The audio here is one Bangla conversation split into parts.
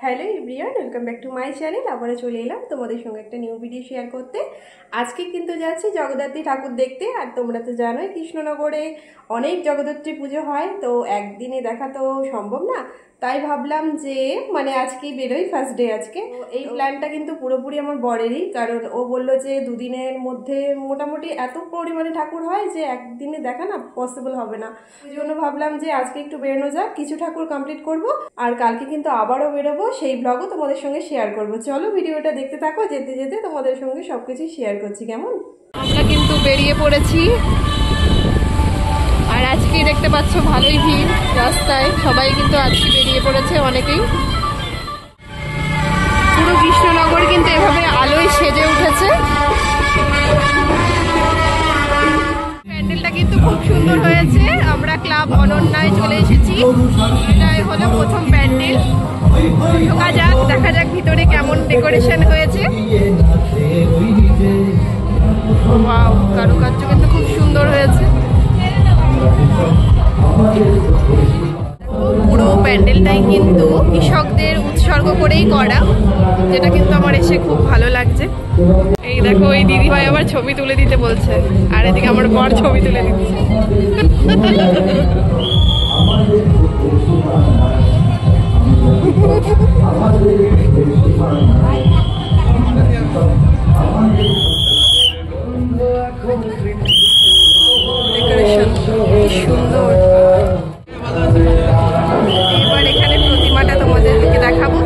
Hello everyone, welcome back to my channel. আবারও চলে এলাম তোমাদের সঙ্গে একটা নিউ ভিডিও শেয়ার করতে। আজকে কিন্তু যাচ্ছি জগদ্ধাত্রী ঠাকুর দেখতে। আর তোমরা তো জানোই কৃষ্ণনগরে অনেক জগদ্ধাত্রী পুজো হয়, তো একদিনে দেখা তো সম্ভব না। তাই ভাবলাম যে আজকেই বেরোই, ফার্স্ট ডে আজকে। এই প্ল্যানটা কিন্তু পুরোপুরি আমার বরেরই, কারণ ও বললো যে দুদিনের মধ্যে মোটামুটি এত পরিমাণে ঠাকুর হয় যে একদিনে দেখা না পসিবল হবে না। ওই জন্য ভাবলাম যে আজকে একটু বেরোনো যাক, কিছু ঠাকুর কমপ্লিট করব, আর কালকে কিন্তু আবারও বেরোবো, সেই ব্লগও তোমাদের সঙ্গে শেয়ার করব। চলো ভিডিওটা দেখতে থাকো, যেতে যেতে তোমাদের সঙ্গে সবকিছু শেয়ার করছি। কেমন? আমরা কিন্তু বেরিয়ে পড়েছি, আর আজকে দেখতে পাচ্ছ ভালোই ভিড় রাস্তায়, সবাই কিন্তু আজকে বেরিয়ে পড়েছে অনেকেই। পুরো কৃষ্ণনগর কিন্তু এভাবে আলোয় সেজে উঠেছে। প্যান্ডেলটা কিন্তু খুব সুন্দর হয়েছে। আমরা ক্লাব অনন্যায় চলে এসেছি, এটাই হলো প্রথম প্যান্ডেল। ঢোকা যাক, দেখা যাক ভিতরে কেমন ডেকোরেশন হয়েছে। ওয়াও, কারুকার্য কিন্তু খুব সুন্দর হয়েছে। পুরো প্যান্ডেলটাই কিন্তু কৃষকদের উৎসর্গ করেই করা, যেটা কিন্তু আমার এসে খুব ভালো লাগছে। এই দেখো, এই দিদিভাই আবার ছবি তুলে দিতে বলছে, আর এদিকে আমার বর ছবি তুলে দিচ্ছে। ডেকোরেশন সুন্দর। এবার এখানে প্রতিমাটা তোমাদেরকে দেখাবো।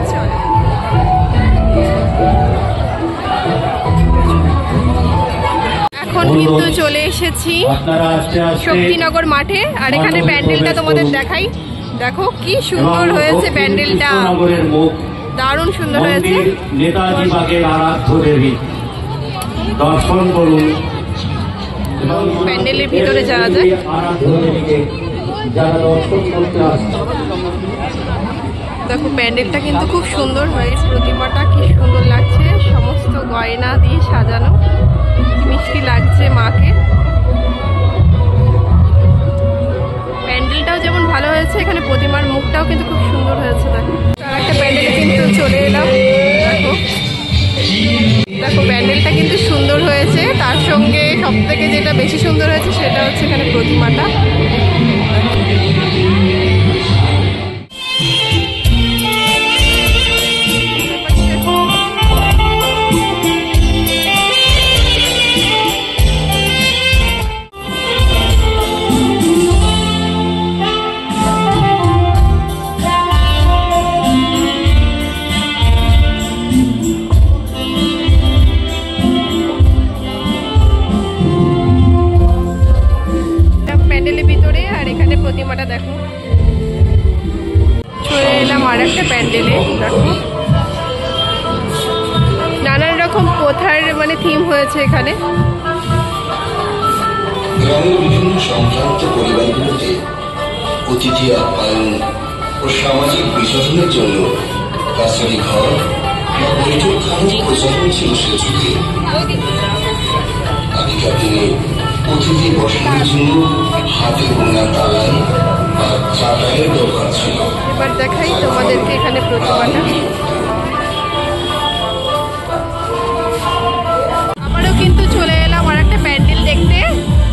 এখন কিন্তু চলে এসেছি শক্তিনগর মাঠে, আর এখানে প্যান্ডেলটা তোমাদের দেখাই। দেখো কি সুন্দর হয়েছে প্যান্ডেলটা, দারুণ সুন্দর হয়েছে। নেতাজি বাগের আরাধ্য দেবী দর্শন করুন। প্যান্ডেলের ভিতরে যাওয়া যায়। দেখো প্যান্ডেলটা কিন্তু খুব সুন্দর হয়েছে, প্রতিমাটা কি সুন্দর লাগছে, সমস্ত গয়না দিয়ে সাজানো, মিষ্টি লাগছে মাকে। প্যান্ডেলটাও যেমন ভালো হয়েছে, এখানে প্রতিমার মুখটাও কিন্তু খুব সুন্দর হয়েছে। দেখো একটা প্যান্ডেলে কিন্তু চলে এলাম। দেখো প্যান্ডেলটা কিন্তু সুন্দর হয়েছে, তার সঙ্গে সব থেকে যেটা বেশি সুন্দর হয়েছে সেটা হচ্ছে এখানে প্রতিমাটা। প্রতিমাটা দেখো, চলে এলাম আর একটা প্যান্ডেলে। দেখো নানান রকম কোথার থিম হয়েছে এখানে। গ্রামের বিভিন্ন সম্ভ্রান্ত পরিবারগুলোতে অতিথি আপ্যায়ন ও সামাজিক বিনোদনের জন্য কাছারি ঘর বা বৈঠকখানার প্রচলন ছিল সে যুগে। আগেকার দিনে অতিথি বসানোর জন্য হাতে বোনা তালাই বা চাটাইয়ের দরকার ছিল। এবার দেখাই তোমাদেরকে এখানে প্রতিমাটা। আমারও কিন্তু চলে এলাম আর একটা প্যান্ডেল দেখতে,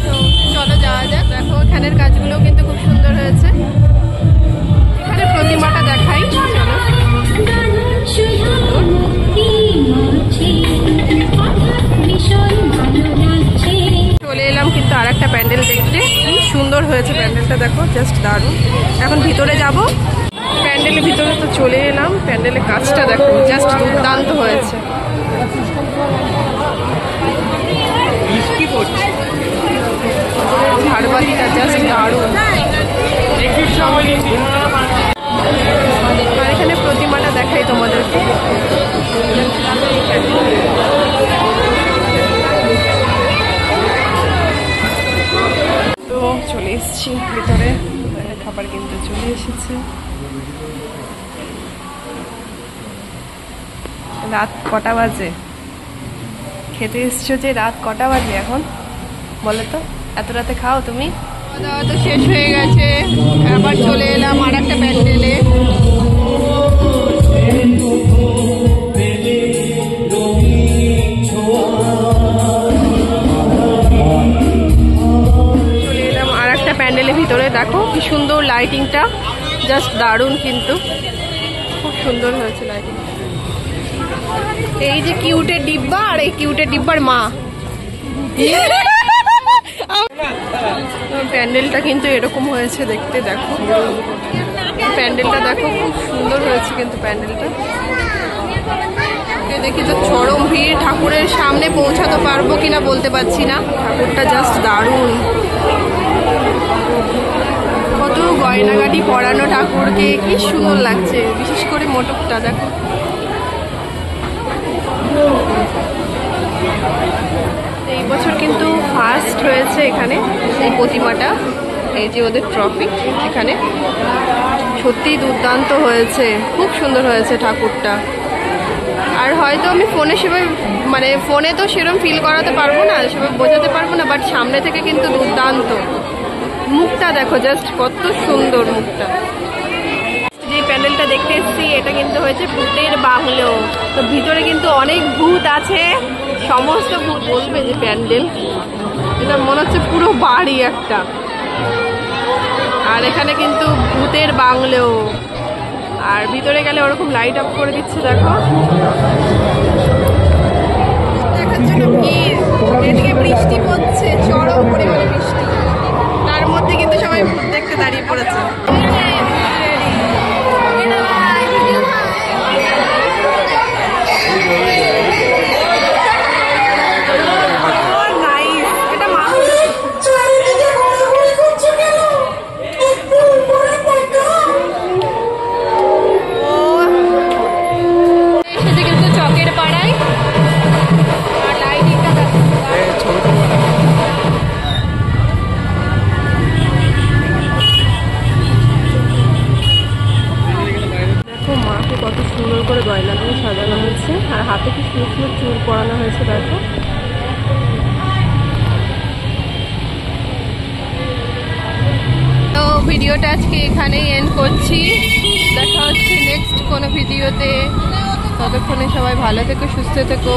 তো চলো যাওয়া যাক। দেখো এখানের কাজগুলো কিন্তু খুব সুন্দর হয়েছে। এখানে প্রতিমাটা দেখাই, চলো। চলে এলাম কিন্তু আর একটা প্যান্ডেল দেখতে, কি সুন্দর হয়েছে প্যান্ডেলটা, দেখো জাস্ট দারুণ। এখন ভিতরে যাব, প্যান্ডেলের ভিতরে তো চলে এলাম। প্যান্ডেলের কাজটা দেখো, জাস্ট দুর্দান্ত হয়েছে। ঝাড়বাতিটা জাস্ট দারুণ। আর এখানে প্রতিমাটা দেখাই তোমাদেরকে। তো চলে এসেছি ভিতরে, খাবার কিন্তু চলে এসেছে। রাত কটা বাজে? খেতে এসছো যে রাত কটা বাজে এখন বলো তো? এত রাতে খাও তুমি? খাওয়া তো শেষ হয়ে গেছে, আবার চলে এলাম আর একটা প্যান্ডেলে। লাইটিংটা জাস্ট দারুণ, কিন্তু খুব সুন্দর হয়েছে লাইটিং। এই যে কিউটের ডিব্বা আর এই কিউটের ডিব্বার মা। প্যান্ডেলটা কিন্তু এরকম হয়েছে দেখতে, দেখো প্যান্ডেলটা দেখো, খুব সুন্দর হয়েছে কিন্তু প্যান্ডেলটা। দেখি তো চরম ভিড়, ঠাকুরের সামনে পৌঁছাতে পারবো কিনা বলতে পারছি না। ঠাকুরটা জাস্ট দারুণ, কত গয়নাগাটি পরানো ঠাকুরকে, কি সুন্দর লাগছে, বিশেষ করে মোটকটা দেখো। এই বছর কিন্তু ফার্স্ট হয়েছে এখানে এই প্রতিমাটা, এই যে ওদের ট্রফি এখানে, সত্যিই দুর্দান্ত হয়েছে, খুব সুন্দর হয়েছে ঠাকুরটা। আর হয়তো আমি ফোনে সেভাবে, মানে ফোনে তো সেরকম ফিল করাতে পারবো না, সেভাবে বোঝাতে পারবো না, বাট সামনে থেকে কিন্তু দুর্দান্ত। মুখটা দেখো জাস্ট কত সুন্দর মুখটা। যে প্যান্ডেলটা দেখতে এসেছি এটা কিন্তু হয়েছে ভূতের বাংলো, তো ভিতরে কিন্তু অনেক ভূত আছে, সমস্ত ভূত বলবে যে প্যান্ডেল, এটা মনে হচ্ছে পুরো বাড়ি একটা। আর এখানে কিন্তু ভূতের বাংলো, আর ভিতরে গেলে ওরকম লাইট অফ করে দিচ্ছে দেখো। দেখার জন্য ভিড়, এদিকে বৃষ্টি পড়ছে, চরম পরিমাণে বৃষ্টি, তার মধ্যে কিন্তু সবাই ভূত দেখতে দাঁড়িয়ে পড়েছে। করে গয়না দিয়ে সাজানো হয়েছে, আর হাতে কি সুন্দর চুল পরানো হয়েছে দেখো। তো ভিডিওটা আজকে এখানেই এন্ড করছি, দেখা হচ্ছে নেক্সট কোনো ভিডিওতে। ততক্ষণে সবাই ভালো থেকো, সুস্থ থেকো।